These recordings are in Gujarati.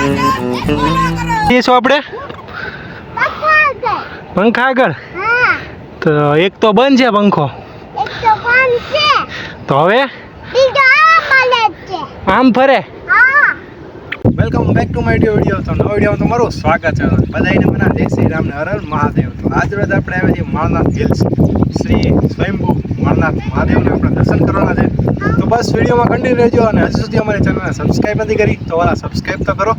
શું આપણે પંખા આગળ તો એક તો બંધ છે પંખો તો હવે આમ ફરે. Welcome back to my video. તો નવો વિડીયો તમારું સ્વાગત છે. બધાને મને જય શ્રી રામ ને હર હર મહાદેવ. તો આજ રોજ આપણે આવ્યા છીએ માળનાથ હિલ્સ, શ્રી સ્વયંભૂ માળનાથ મહાદેવને આપણે દર્શન કરવાના છે. તો બસ વિડીયોમાં કન્ટિન્યુ રહેજો અને હજુ સુધી અમારી ચેનલને સબસ્ક્રાઈબ નથી કરી તો વાલા સબસ્ક્રાઈબ તો કરો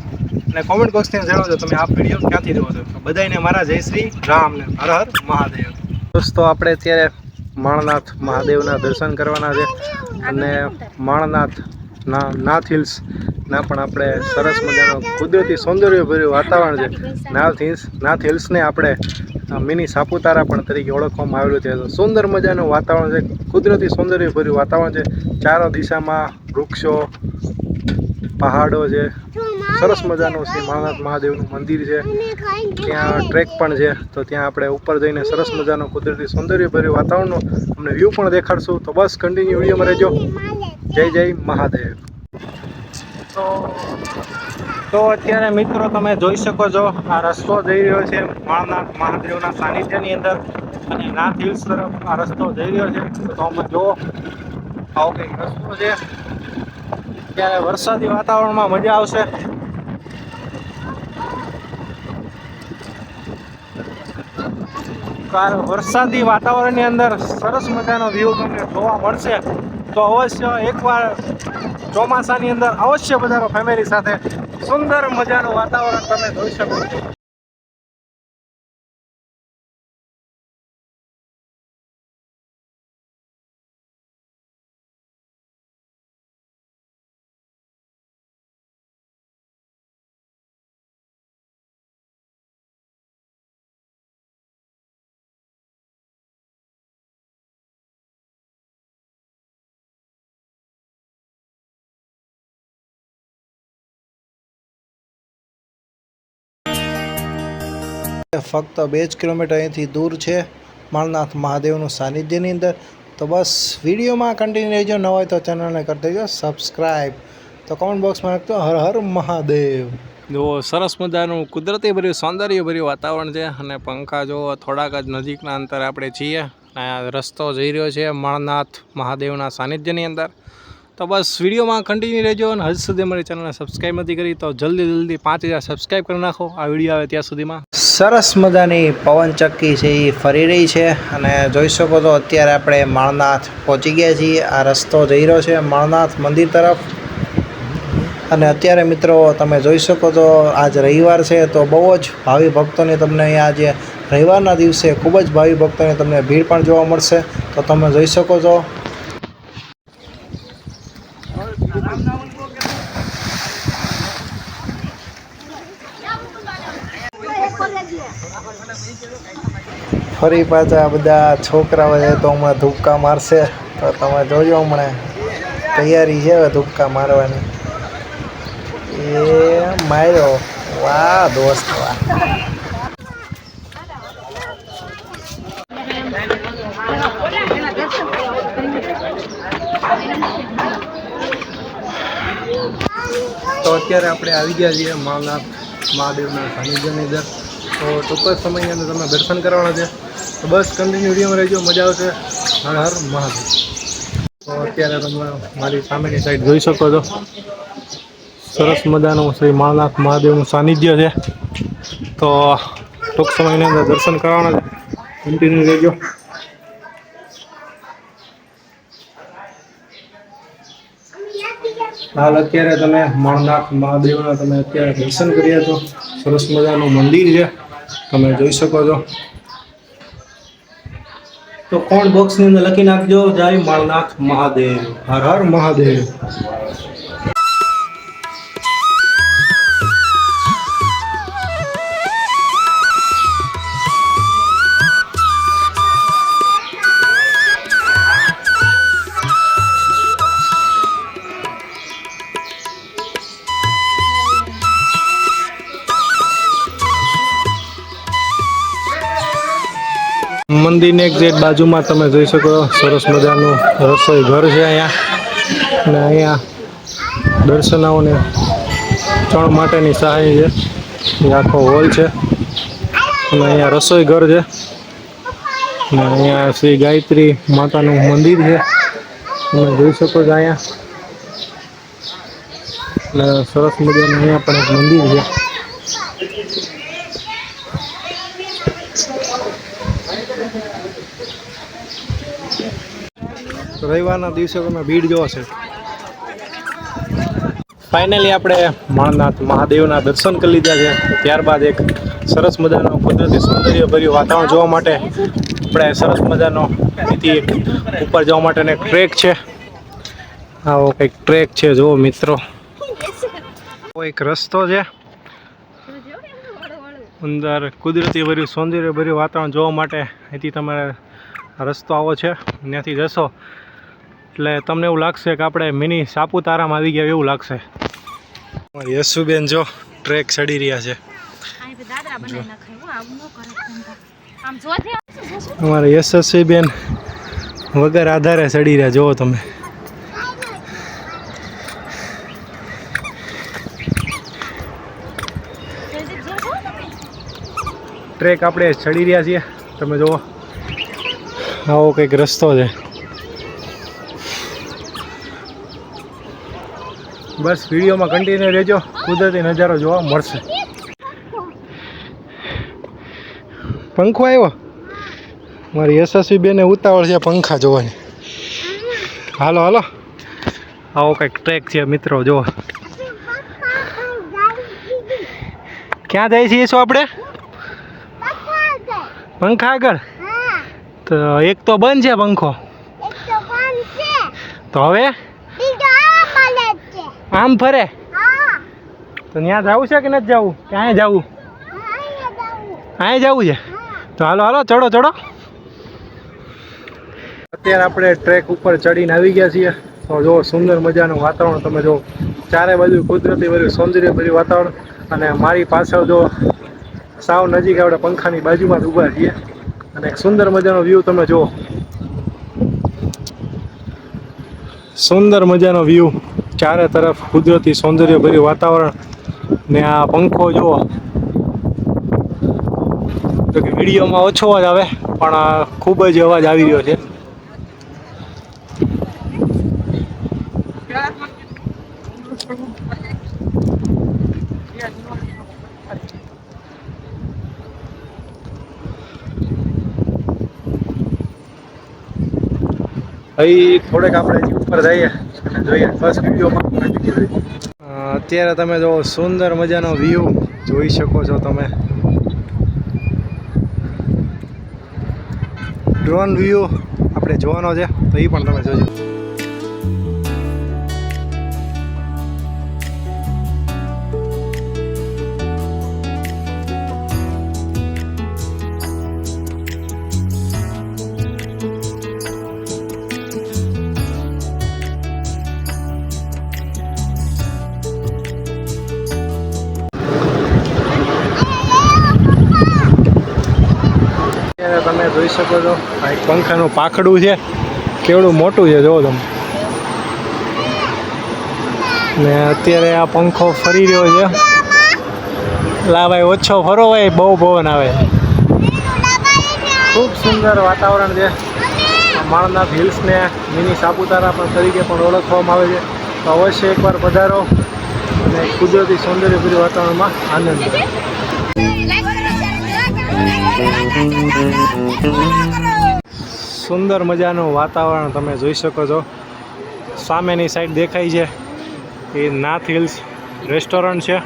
અને કોમેન્ટ બોક્સથી જણાવજો તમે આ વિડીયો ક્યાંથી જોવો છો. તો બધાને મારા જય શ્રી રામ ને હર હર મહાદેવ. દોસ્તો આપણે અત્યારે માળનાથ મહાદેવના દર્શન કરવાના છે અને માળનાથ નાથ હિલ્સ ના પણ આપણે સરસ મજાનું કુદરતી સૌંદર્યભર્યું વાતાવરણ છે. નાથ હિલ્સને આપણે મિની સાપુતારા પણ તરીકે ઓળખવામાં આવેલું છે. તો સુંદર મજાનું વાતાવરણ છે, કુદરતી સૌંદર્યભર્યું વાતાવરણ છે. ચારો દિશામાં વૃક્ષો, પહાડો છે, સરસ મજાનું શ્રી માળનાથ મહાદેવનું મંદિર છે. ત્યાં ટ્રેક પણ છે તો ત્યાં આપણે ઉપર જઈને સરસ મજાનું કુદરતી સૌંદર્યભર્યું વાતાવરણનું અમને વ્યૂ પણ દેખાડશું. તો બસ કન્ટિન્યુ વિડીયોમાં રહેજો. જય જય મહાદેવ. તો અત્યારે મિત્રો તમે જોઈ શકો છો આ રસ્તો જઈ રહ્યો છે માળનાથ મહાદેવના સાનિધ્યની અંદર અને નાથ હિલ્સ તરફ આ રસ્તો જઈ રહ્યો છે. તો અમે જો આવો કંઈક રસ્તો છે. ત્યારે વરસાદી વાતાવરણમાં મજા આવશે. વરસાદી વાતાવરણની અંદર સરસ મજાનો વ્યૂ તમને જોવા મળશે. તો અવશ્ય એકવાર ચોમાસાની અંદર અવશ્ય બધાનો ફેમિલી સાથે સુંદર મજાનું વાતાવરણ તમે જોઈ શકો છો. ફક્ત 2 જ કિલોમીટર અહીંથી દૂર છે માળનાથ મહાદેવનું સાનિધ્યની અંદર. તો બસ વિડીયોમાં કન્ટિન્યુ રહેજો. ન હોય તો ચેનલને કરી દેજો સબસ્ક્રાઈબ. તો કોમેન્ટ બોક્સમાં લખતો હર હર મહાદેવ. જો સરસ મજાનું કુદરતી ભર્યું સૌંદર્યભર્યું વાતાવરણ છે અને પંખા જો થોડાક જ નજીકના અંતરે આપણે છીએ. આ રસ્તો જઈ રહ્યો છે માળનાથ મહાદેવના સાનિધ્યની અંદર. તો બસ વિડીયોમાં કન્ટિન્યુ રહેજો અને હજુ સુધી અમારી ચેનલને સબસ્ક્રાઈબ નથી કરી તો જલ્દી 5000 સબસ્ક્રાઈબ કરી નાખો આ વિડીયો આવે ત્યાં સુધીમાં. સરસ મજાની પવનચક્કી છે એ ફરી રહી છે અને જોઈ શકો તો અત્યારે આપણે માળનાથ પહોંચી ગયા છીએ. આ રસ્તો જઈ રહ્યો છે માળનાથ મંદિર તરફ અને અત્યારે મિત્રો તમે જોઈ શકો તો આજ રવિવાર છે તો બહુ જ ભાવિ ભક્તોની તમને અહીંયા આજે રવિવારના દિવસે ખૂબ જ ભાવિ ભક્તોની તમને ભીડ પણ જોવા મળશે. તો તમે જોઈ શકો છો ફરી પાછા બધા છોકરાઓ છે તો હમણાં ધૂપકા મારશે. તો તમે જોજો હમણાં તૈયારી છે હવે ધૂપકા મારવાની. એ માર્યો. વાહ દોસ્ત વાહ. તો અત્યારે આપણે આવી ગયા છીએ માળનાથ મહાદેવના સાનિધ્યની અંદર. તો ચોક્કસ સમયની અંદર તમે દર્શન કરવાના છે. તો બસ કન્ટિન્યુ વિડીયોમાં રહેજો, મજા આવશે. હર હર મહાદેવ. તો અત્યારે તમે મારી સામેની સાઈડ જોઈ શકો છો સરસ મજાનું શ્રી માળનાથ મહાદેવનું સાનિધ્ય છે. તો ટૂંક સમયની અંદર દર્શન કરવાના છે. કન્ટિન્યુ રહેજો. હાલ અત્યારે તમે માળનાથ મહાદેવના તમે અત્યારે દર્શન કર્યા છો. સરસ મજાનું મંદિર છે તમે જોઈ શકો છો. તો કોમેન્ટ બોક્સની અંદર લખી નાખજો જય માળનાથ મહાદેવ, હર હર મહાદેવ. મંદિરની એક્ઝેક્ટ બાજુમાં તમે જોઈ શકો સરસ મજાનું રસોઈ ઘર છે અહીંયા અને અહીંયા દર્શનાઓને ત્રણ માટેની સહાય છે. એ આખો હોલ છે અને અહીંયા રસોઈ ઘર છે અને અહીંયા શ્રી ગાયત્રી માતાનું મંદિર છે. તમે જોઈ શકો છો અહીંયા એટલે સરસ મજાનું અહીંયા પણ એક મંદિર છે. રવિવારના દિવસે તમે ભીડ જોવો છે. ફાઇનલી આપણે માણનાથ મહાદેવના દર્શન કરી લીધા છે. ત્યારબાદ એક સરસ મજાનો કુદરતી સૌંદર્યભર્યું વાતાવરણ જોવા માટે આપણે સરસ મજાનો અહીંથી ઉપર જવા માટેનો એક ટ્રેક છે. આવો કંઈક ટ્રેક છે જુઓ મિત્રો. એક રસ્તો છે અંદર કુદરતી ભર્યું સૌંદર્યભર્યું વાતાવરણ જોવા માટે. અહીંથી તમારે રસ્તો આવો છે, ત્યાંથી જશો એટલે તમને એવું લાગશે કે આપણે મિની સાપુતારામાં આવી ગયા એવું લાગશે. યશુબેન જો ટ્રેક ચડી રહ્યા છે. અમારે યશસ્વીબેન વગર આધારે ચડી રહ્યા જુઓ તમે. ટ્રેક આપણે ચડી રહ્યા છીએ તમે જુઓ. આવો કંઈક રસ્તો છે. બસ વિડીયોમાં કન્ટિન્યુ રહેજો, કુદરતી નજારો જોવા મળશે. પંખો આવ્યો મારી યશસ્વી બેને ઉતાવળ છે પંખા જોવાની. હાલો હાલો આવો કંઈક ટ્રેક છે મિત્રો જુઓ. ક્યાં જાય છીએ શું આપણે? પંખા આગળ તો એક તો બંધ છે પંખો. તો હવે આમ ફરે તો ત્યાં જવું છે કે નથી જવું? ક્યાં જવું? અહીંયા જવું છે તો હાલો હાલો ચડો ચડો. અત્યારે આપણે ટ્રેક ઉપર ચડીને આવી ગયા છીએ. તો જો સુંદર મજાનું વાતાવરણ તમે જો, ચારે બાજુ કુદરતી ભર્યું સૌંદર્યભર્યું વાતાવરણ. અને મારી પાછળ જો સાવ નજીક આપણે પંખાની બાજુમાં જ ઊભા છીએ અને એક સુંદર મજાનો વ્યૂ તમે જુઓ. સુંદર મજાનો વ્યૂ, ચારે તરફ કુદરતી સૌંદર્યભર્યું વાતાવરણ ને આ પંખો જુઓ. તો કે વિડીયોમાં ઓછો અવાજ આવે પણ ખૂબ જ અવાજ આવી રહ્યો છે. અહીં થોડેક આપણે ઉપર જઈએ અને જોઈએ બસ વિડીયોમાં. અત્યારે તમે જો સુંદર મજાનો વ્યૂ જોઈ શકો છો તમે. ડ્રોન વ્યૂ આપણે જોવાનો છે તો એ પણ તમે જોજો. તમે જોઈ શકો છો આ એક પંખાનું પાંખડું છે, કેવડું મોટું છે જોવો તમે. ને અત્યારે આ પંખો ફરી રહ્યો છે. લા ભાઈ ઓછો ફરો ભાઈ, બહુ પવન આવે. ખૂબ સુંદર વાતાવરણ છે. માણનાથ હિલ્સને મિની સાપુતારા પણ તરીકે પણ ઓળખવામાં આવે છે. તો અવશ્ય એકવાર પધારો અને કુદરતી સૌંદર્યભર્યું વાતાવરણમાં આનંદ લો. સુંદર મજાનું વાતાવરણ તમે જોઈ શકો છો. સામેની સાઈડ દેખાય છે એ નાથ હિલ્સ રેસ્ટોરન્ટ છે.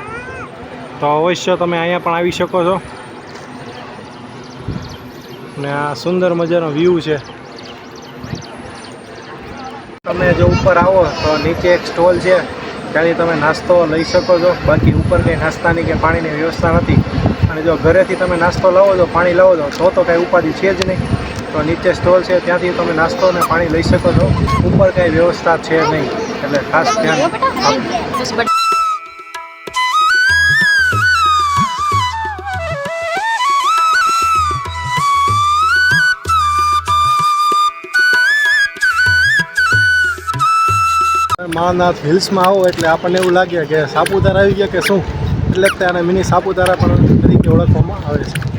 તો અવશ્ય તમે અહીંયા પણ આવી શકો છો. ને આ સુંદર મજાનો વ્યૂ છે. તમે જો ઉપર આવો તો નીચે એક સ્ટોલ છે, ત્યાંથી તમે નાસ્તો લઈ શકો છો. બાકી ઉપર કંઈ નાસ્તાની કે પાણીની વ્યવસ્થા નથી. અને જો ઘરેથી તમે નાસ્તો લાવો છો, પાણી લાવો છો તો કાંઈ ઉપાધિ છે જ નહીં. તો નીચે સ્ટોલ છે, ત્યાંથી તમે નાસ્તો અને પાણી લઈ શકો છો. ઉપર કાંઈ વ્યવસ્થા છે નહીં, એટલે ખાસ ધ્યાન આપો. માળનાથ હિલ્સમાં આવો એટલે આપણને એવું લાગે કે સાપુતારા આવી ગયા કે શું, એટલે જ તેને મિની સાપુતારા પણ તરીકે ઓળખવામાં આવે છે.